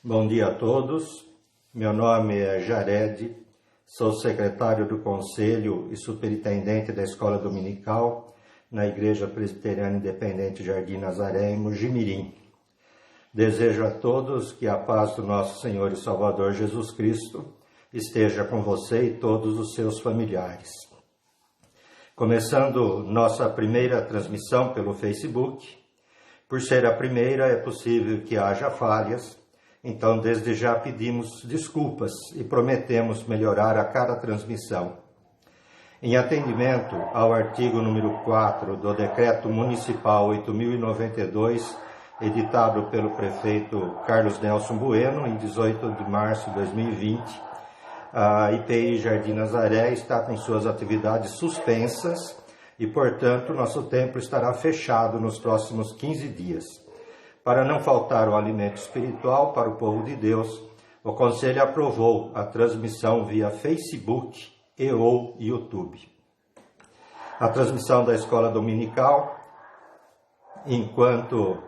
Bom dia a todos, meu nome é Jared, sou secretário do Conselho e superintendente da Escola Dominical na Igreja Presbiteriana Independente Jardim Nazaré, em Mojimirim. Desejo a todos que a paz do nosso Senhor e Salvador Jesus Cristo esteja com você e todos os seus familiares. Começando nossa primeira transmissão pelo Facebook, por ser a primeira é possível que haja falhas. Então, desde já pedimos desculpas e prometemos melhorar a cada transmissão. Em atendimento ao artigo número 4 do Decreto Municipal 8.092, editado pelo prefeito Carlos Nelson Bueno, em 18 de março de 2020, a IPI Jardim Nazaré está com suas atividades suspensas e, portanto, nosso templo estará fechado nos próximos 15 dias. Para não faltar o alimento espiritual para o povo de Deus, o Conselho aprovou a transmissão via Facebook e ou YouTube. A transmissão da Escola Dominical, enquanto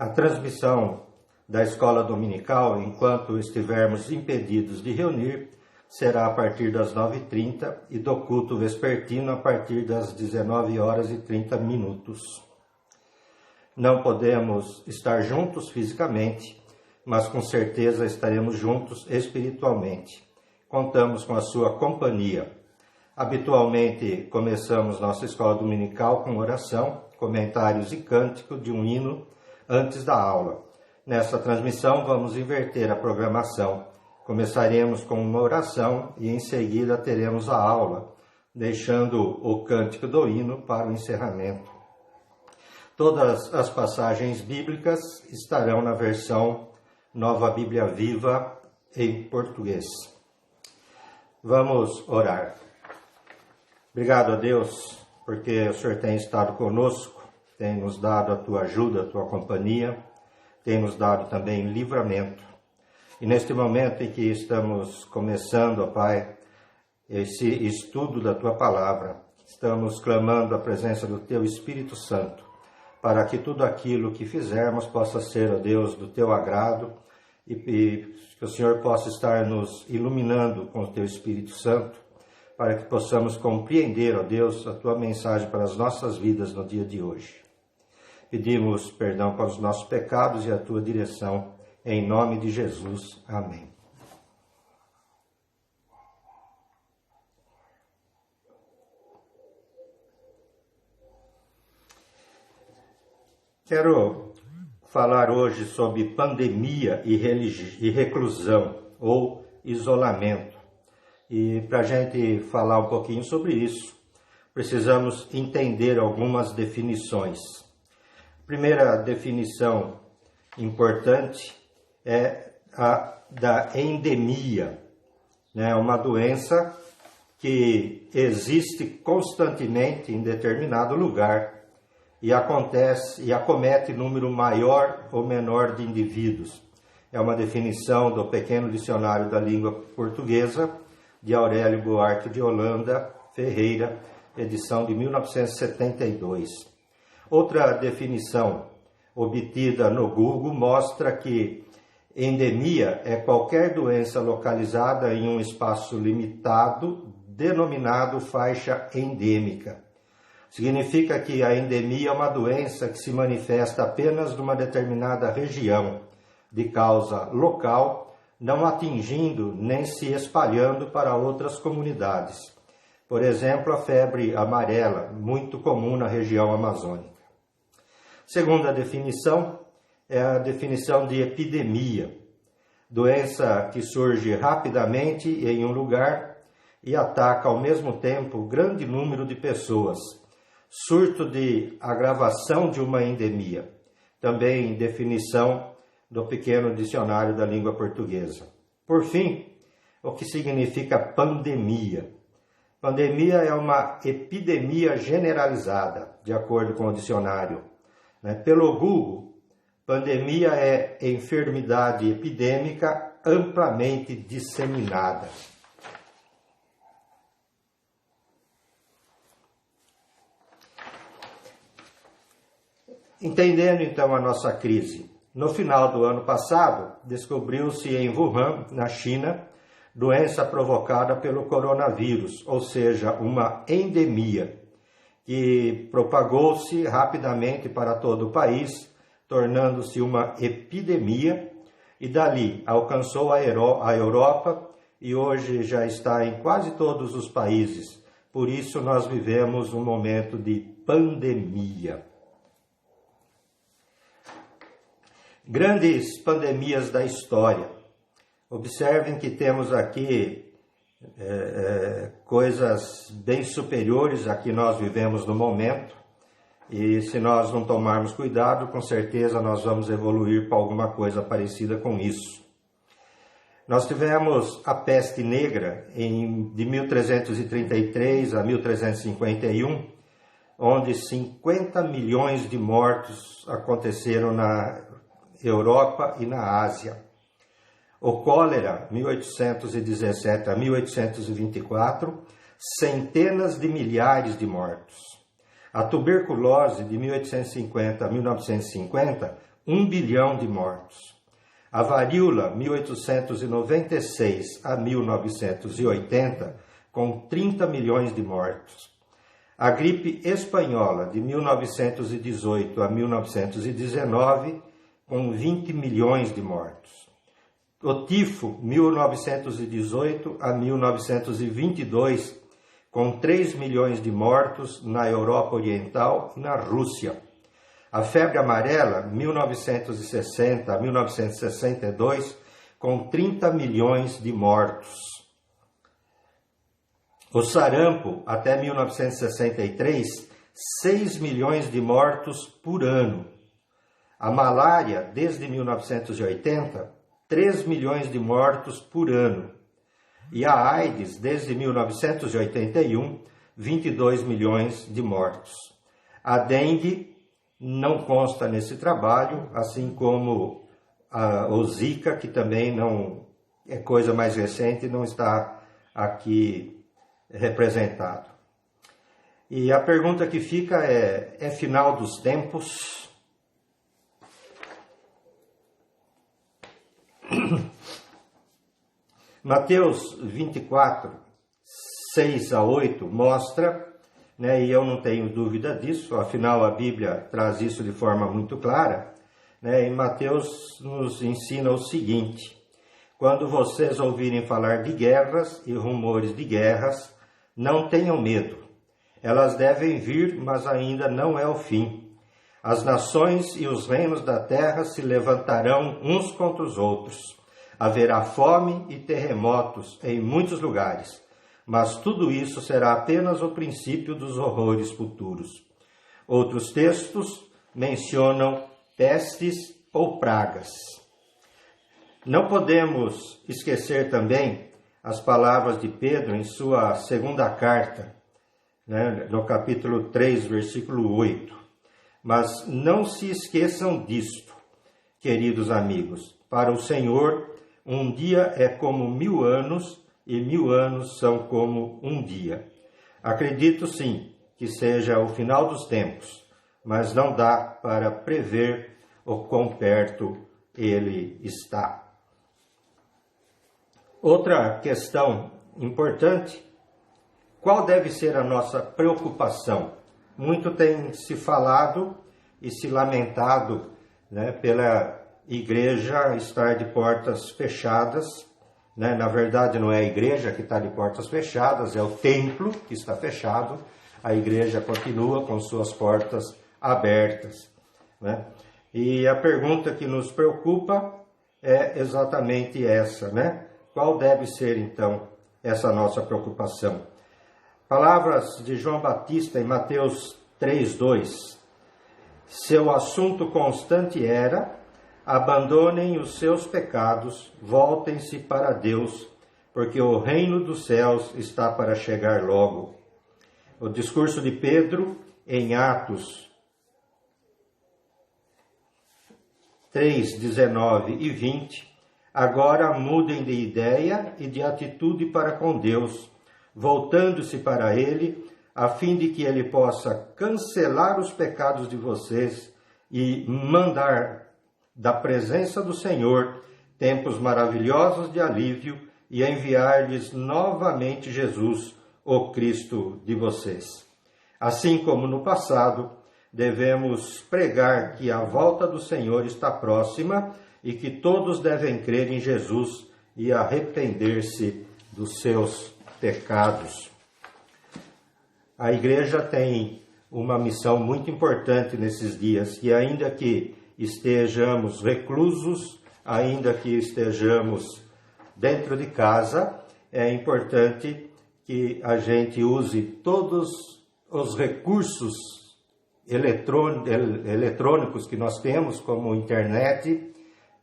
a transmissão da Escola Dominical, enquanto estivermos impedidos de reunir, será a partir das 9h30 e do culto vespertino a partir das 19h30. Não podemos estar juntos fisicamente, mas com certeza estaremos juntos espiritualmente. Contamos com a sua companhia. Habitualmente começamos nossa Escola Dominical com oração, comentários e cântico de um hino antes da aula. Nessa transmissão vamos inverter a programação. Começaremos com uma oração e em seguida teremos a aula, deixando o cântico do hino para o encerramento. Todas as passagens bíblicas estarão na versão Nova Bíblia Viva em português. Vamos orar. Obrigado a Deus, porque o Senhor tem estado conosco, tem nos dado a tua ajuda, a tua companhia, tem nos dado também livramento. E neste momento em que estamos começando, ó Pai, esse estudo da tua palavra, estamos clamando a presença do teu Espírito Santo, para que tudo aquilo que fizermos possa ser, ó Deus, do teu agrado e que o Senhor possa estar nos iluminando com o teu Espírito Santo, para que possamos compreender, ó Deus, a tua mensagem para as nossas vidas no dia de hoje. Pedimos perdão para os nossos pecados e a tua direção, em nome de Jesus. Amém. Quero falar hoje sobre pandemia e reclusão, ou isolamento. E para a gente falar um pouquinho sobre isso, precisamos entender algumas definições. Primeira definição importante é a da endemia, né? Uma doença que existe constantemente em determinado lugar e acomete número maior ou menor de indivíduos. É uma definição do Pequeno Dicionário da Língua Portuguesa, de Aurélio Buarque de Holanda Ferreira, edição de 1972. Outra definição obtida no Google mostra que endemia é qualquer doença localizada em um espaço limitado, denominado faixa endêmica. Significa que a endemia é uma doença que se manifesta apenas numa determinada região, de causa local, não atingindo nem se espalhando para outras comunidades. Por exemplo, a febre amarela, muito comum na região amazônica. Segunda definição é a definição de epidemia, doença que surge rapidamente em um lugar e ataca ao mesmo tempo grande número de pessoas. Surto de agravação de uma endemia, também definição do Pequeno Dicionário da Língua Portuguesa. Por fim, o que significa pandemia? Pandemia é uma epidemia generalizada, de acordo com o dicionário. Pelo Google, pandemia é enfermidade epidêmica amplamente disseminada. Entendendo então a nossa crise, no final do ano passado, descobriu-se em Wuhan, na China, doença provocada pelo coronavírus, ou seja, uma endemia, que propagou-se rapidamente para todo o país, tornando-se uma epidemia, e dali alcançou a Europa e hoje já está em quase todos os países. Por isso nós vivemos um momento de pandemia. Grandes pandemias da história. Observem que temos aqui coisas bem superiores a que nós vivemos no momento, e se nós não tomarmos cuidado, com certeza nós vamos evoluir para alguma coisa parecida com isso. Nós tivemos a peste negra de 1333 a 1351, onde 50 milhões de mortos aconteceram na Europa e na Ásia. O cólera, 1817 a 1824, centenas de milhares de mortos. A tuberculose, de 1850 a 1950, 1 bilhão de mortos. A varíola, 1896 a 1980, com 30 milhões de mortos. A gripe espanhola, de 1918 a 1919, com 20 milhões de mortos. O tifo, 1918 a 1922, com 3 milhões de mortos na Europa Oriental e na Rússia. A febre amarela, 1960 a 1962, com 30 milhões de mortos. O sarampo, até 1963, 6 milhões de mortos por ano. A malária, desde 1980, 3 milhões de mortos por ano. E a AIDS, desde 1981, 22 milhões de mortos. A dengue não consta nesse trabalho, assim como o Zika, que também não é coisa mais recente, não está aqui representado. E a pergunta que fica é final dos tempos? Mateus 24, 6 a 8 mostra, e eu não tenho dúvida disso, afinal a Bíblia traz isso de forma muito clara, e Mateus nos ensina o seguinte: quando vocês ouvirem falar de guerras e rumores de guerras, não tenham medo. Elas devem vir, mas ainda não é o fim. As nações e os reinos da terra se levantarão uns contra os outros. Haverá fome e terremotos em muitos lugares, mas tudo isso será apenas o princípio dos horrores futuros. Outros textos mencionam pestes ou pragas. Não podemos esquecer também as palavras de Pedro em sua segunda carta, no capítulo 3, versículo 8. Mas não se esqueçam disto, queridos amigos. Para o Senhor, um dia é como 1000 anos, e 1000 anos são como um dia. Acredito sim que seja o final dos tempos, mas não dá para prever o quão perto ele está. Outra questão importante: qual deve ser a nossa preocupação? Muito tem se falado e se lamentado, pela igreja estar de portas fechadas. Na verdade, não é a igreja que está de portas fechadas, é o templo que está fechado. A igreja continua com suas portas abertas. E a pergunta que nos preocupa é exatamente essa, Qual deve ser, então, essa nossa preocupação? Palavras de João Batista em Mateus 3:2. Seu assunto constante era: abandonem os seus pecados, voltem-se para Deus, porque o reino dos céus está para chegar logo. O discurso de Pedro em Atos 3, 19 e 20, agora mudem de ideia e de atitude para com Deus, voltando-se para Ele, a fim de que Ele possa cancelar os pecados de vocês e mandar da presença do Senhor tempos maravilhosos de alívio e enviar-lhes novamente Jesus, o Cristo de vocês. Assim como no passado, devemos pregar que a volta do Senhor está próxima e que todos devem crer em Jesus e arrepender-se dos seus pecados. A igreja tem uma missão muito importante nesses dias, e ainda que estejamos reclusos, ainda que estejamos dentro de casa, é importante que a gente use todos os recursos eletrônicos que nós temos, como internet,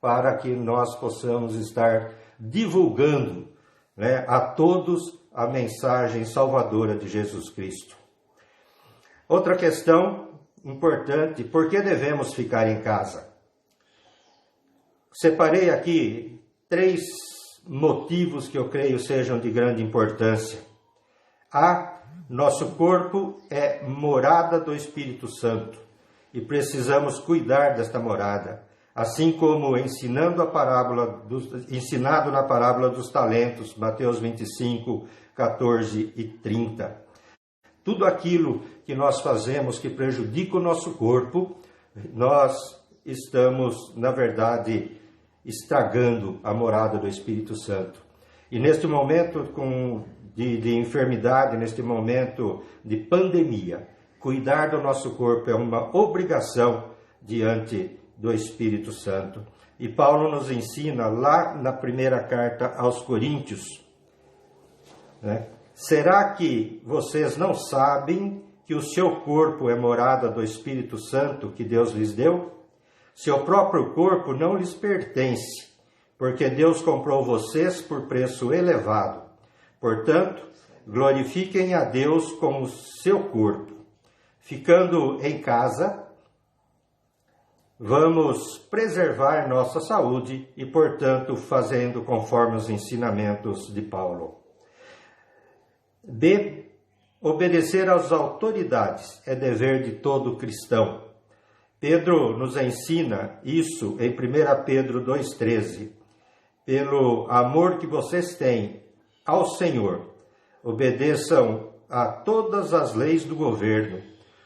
para que nós possamos estar divulgando, né, a todos a mensagem salvadora de Jesus Cristo. Outra questão importante: por que devemos ficar em casa? Separei aqui 3 motivos que eu creio sejam de grande importância. Nosso corpo é morada do Espírito Santo e precisamos cuidar desta morada, assim como ensinado na parábola dos talentos, Mateus 25, 14 e 30. Tudo aquilo que nós fazemos que prejudica o nosso corpo, nós estamos, na verdade, estragando a morada do Espírito Santo. E neste momento de enfermidade, neste momento de pandemia, cuidar do nosso corpo é uma obrigação diante do Espírito Santo. E Paulo nos ensina lá na primeira carta aos Coríntios, né? Será que vocês não sabem que o seu corpo é morada do Espírito Santo que Deus lhes deu? Seu próprio corpo não lhes pertence, porque Deus comprou vocês por preço elevado. Portanto, glorifiquem a Deus com o seu corpo. Ficando em casa, vamos preservar nossa saúde e, portanto, fazendo conforme os ensinamentos de Paulo. B. Obedecer às autoridades é dever de todo cristão. Pedro nos ensina isso em 1 Pedro 2,13. Pelo amor que vocês têm ao Senhor, obedeçam a todas as leis do governo,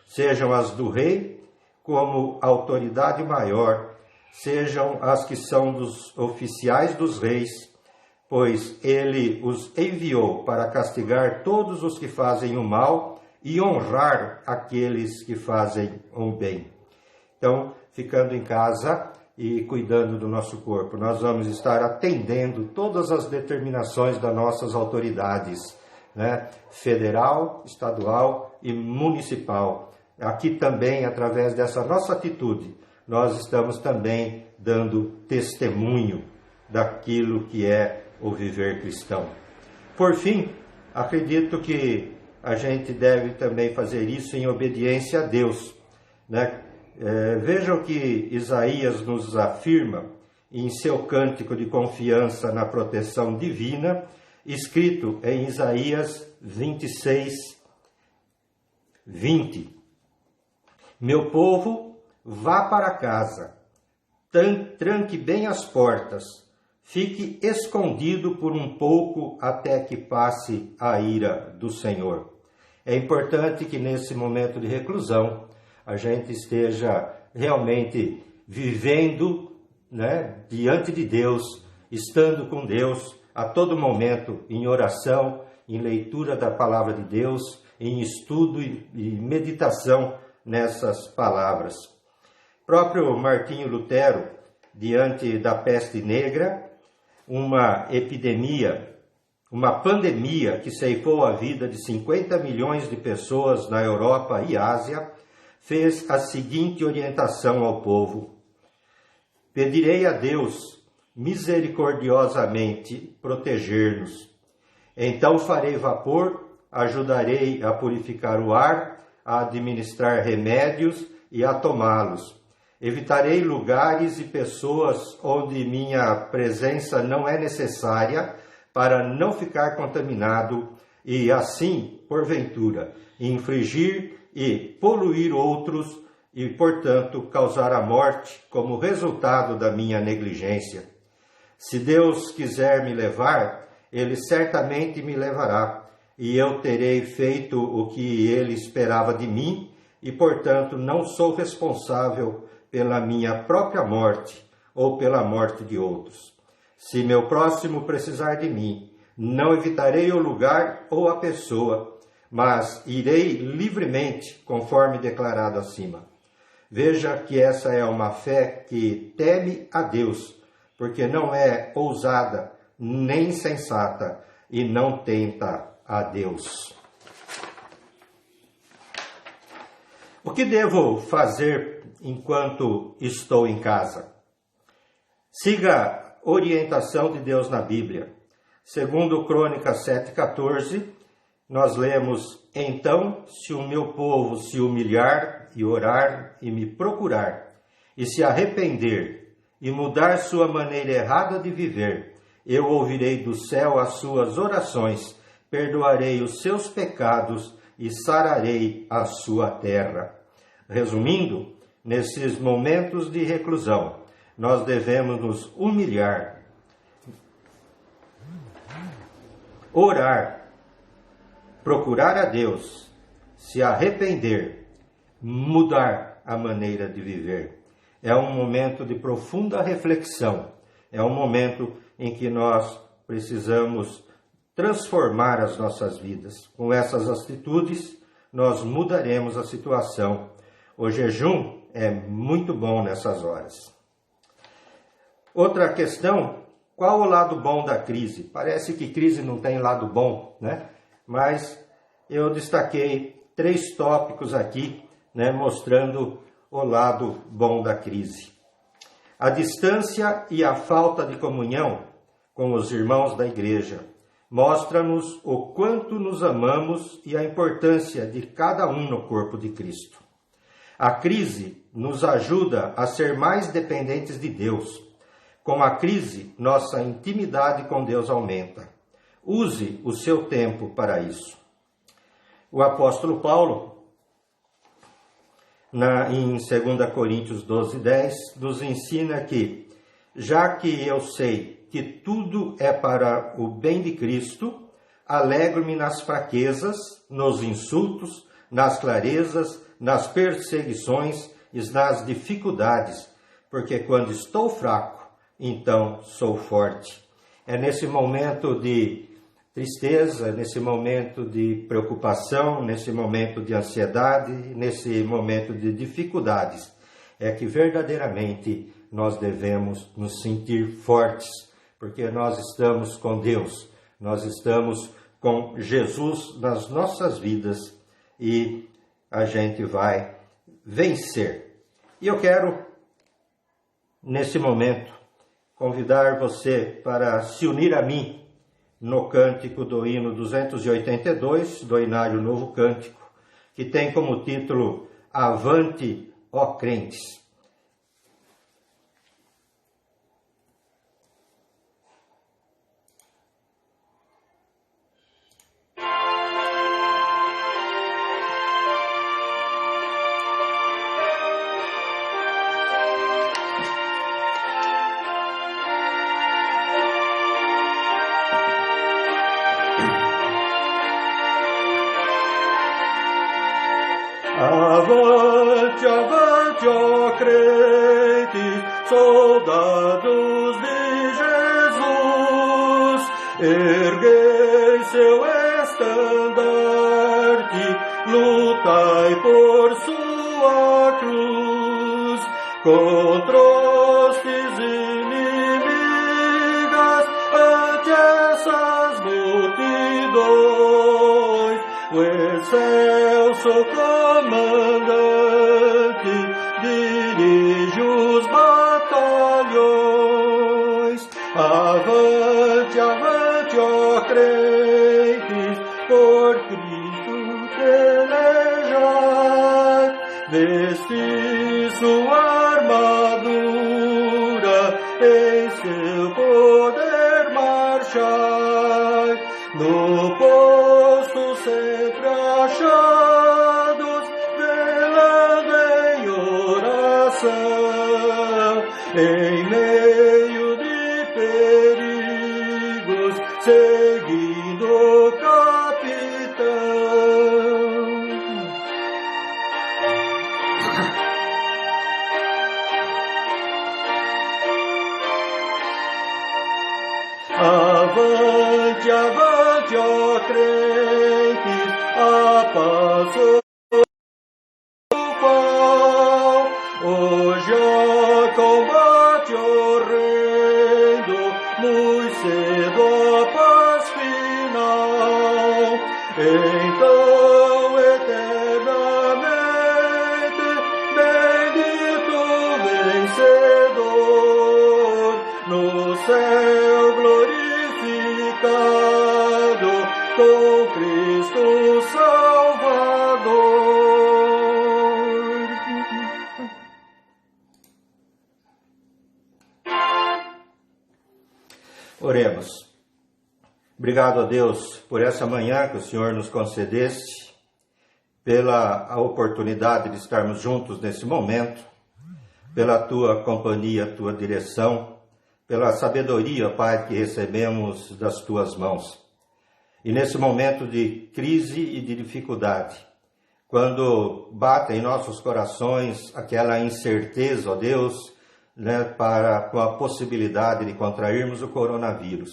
sejam as do rei como autoridade maior, sejam as que são dos oficiais dos reis, pois ele os enviou para castigar todos os que fazem o mal e honrar aqueles que fazem o bem. Então, ficando em casa e cuidando do nosso corpo, nós vamos estar atendendo todas as determinações das nossas autoridades, né? Federal, estadual e municipal. Aqui também, através dessa nossa atitude, nós estamos também dando testemunho daquilo que é o viver cristão. Por fim, acredito que a gente deve também fazer isso em obediência a Deus, né? Vejam o que Isaías nos afirma em seu cântico de confiança na proteção divina, escrito em Isaías 26, 20. Meu povo, vá para casa, tranque bem as portas, fique escondido por um pouco até que passe a ira do Senhor. É importante que nesse momento de reclusão a gente esteja realmente vivendo, né, diante de Deus, estando com Deus a todo momento, em oração, em leitura da palavra de Deus, em estudo e meditação nessas palavras. Próprio Martinho Lutero, diante da peste negra, uma epidemia, uma pandemia que ceifou a vida de 50 milhões de pessoas na Europa e Ásia, fez a seguinte orientação ao povo: pedirei a Deus misericordiosamente proteger-nos, Então farei vapor, ajudarei a purificar o ar, a administrar remédios e a tomá-los. Evitarei lugares e pessoas onde minha presença não é necessária para não ficar contaminado e assim, porventura, infligir e poluir outros e, portanto, causar a morte como resultado da minha negligência. Se Deus quiser me levar, Ele certamente me levará, e eu terei feito o que Ele esperava de mim, e, portanto, não sou responsável pela minha própria morte ou pela morte de outros. Se meu próximo precisar de mim, não evitarei o lugar ou a pessoa, mas irei livremente, conforme declarado acima. Veja que essa é uma fé que teme a Deus, porque não é ousada nem insensata e não tenta a Deus. O que devo fazer enquanto estou em casa? Siga a orientação de Deus na Bíblia. Segundo Crônicas 7,14, nós lemos: Então, se o meu povo se humilhar e orar e me procurar, e se arrepender e mudar sua maneira errada de viver, eu ouvirei do céu as suas orações, perdoarei os seus pecados e sararei a sua terra. Resumindo, nesses momentos de reclusão, nós devemos nos humilhar, orar, procurar a Deus, se arrepender, mudar a maneira de viver. É um momento de profunda reflexão, é um momento em que nós precisamos transformar as nossas vidas. Com essas atitudes, nós mudaremos a situação. O jejum é muito bom nessas horas. Outra questão: qual o lado bom da crise? Parece que crise não tem lado bom, né? Mas eu destaquei 3 tópicos aqui, né, mostrando o lado bom da crise. A distância e a falta de comunhão com os irmãos da igreja mostra-nos o quanto nos amamos e a importância de cada um no corpo de Cristo. A crise nos ajuda a ser mais dependentes de Deus. Com a crise, nossa intimidade com Deus aumenta. Use o seu tempo para isso. O apóstolo Paulo, em 2 Coríntios 12:10, nos ensina que, já que eu sei que tudo é para o bem de Cristo, alegro-me nas fraquezas, nos insultos, nas clarezas, nas perseguições e nas dificuldades, porque quando estou fraco, então sou forte. É nesse momento de tristeza, nesse momento de preocupação, nesse momento de ansiedade, nesse momento de dificuldades, é que verdadeiramente nós devemos nos sentir fortes, porque nós estamos com Deus, nós estamos com Jesus nas nossas vidas e a gente vai vencer. E eu quero, nesse momento, convidar você para se unir a mim no cântico do hino 282, do Inário Novo Cântico, que tem como título Avante, ó crentes. Avante, avante, ó crentes, soldados de Jesus, erguei seu estandarte, lutai por sua cruz, contra hostes inimigas, ante essas multidões, o excelso comandante dirige os batalhões. Avante, avante, ó crentes, por Cristo pelejai, vesti sua armadura, em seu poder marchai, no posto sempre achados, velando em oração, em meio de perigos, seguindo o capitão. Avante, avante, ó crentes, a paz o qual hoje a combate horrendo, muito cedo a paz final. Então eternamente bendito vencedor, no céu glorificado, com Cristo Salvador. Oremos. Obrigado a Deus por essa manhã que o Senhor nos concedesse, pela oportunidade de estarmos juntos nesse momento, pela Tua companhia, Tua direção, pela sabedoria, Pai, que recebemos das Tuas mãos. E nesse momento de crise e de dificuldade, quando bate em nossos corações aquela incerteza, ó Deus, com a possibilidade de contrairmos o coronavírus,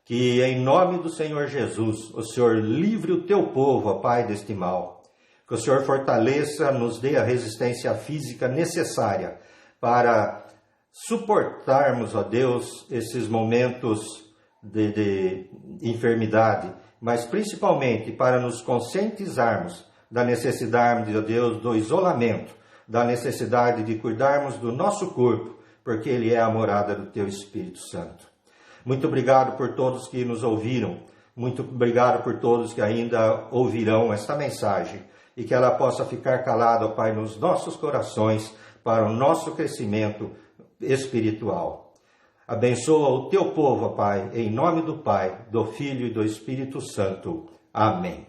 que em nome do Senhor Jesus, o Senhor livre o Teu povo, ó Pai, deste mal. Que o Senhor fortaleça, nos dê a resistência física necessária para suportarmos, ó Deus, esses momentos de enfermidade, mas principalmente para nos conscientizarmos da necessidade, ó Deus, do isolamento, da necessidade de cuidarmos do nosso corpo, porque ele é a morada do Teu Espírito Santo. Muito obrigado por todos que nos ouviram, muito obrigado por todos que ainda ouvirão esta mensagem, e que ela possa ficar calada, ó Pai, nos nossos corações, para o nosso crescimento espiritual. Abençoa o Teu povo, ó Pai, em nome do Pai, do Filho e do Espírito Santo. Amém.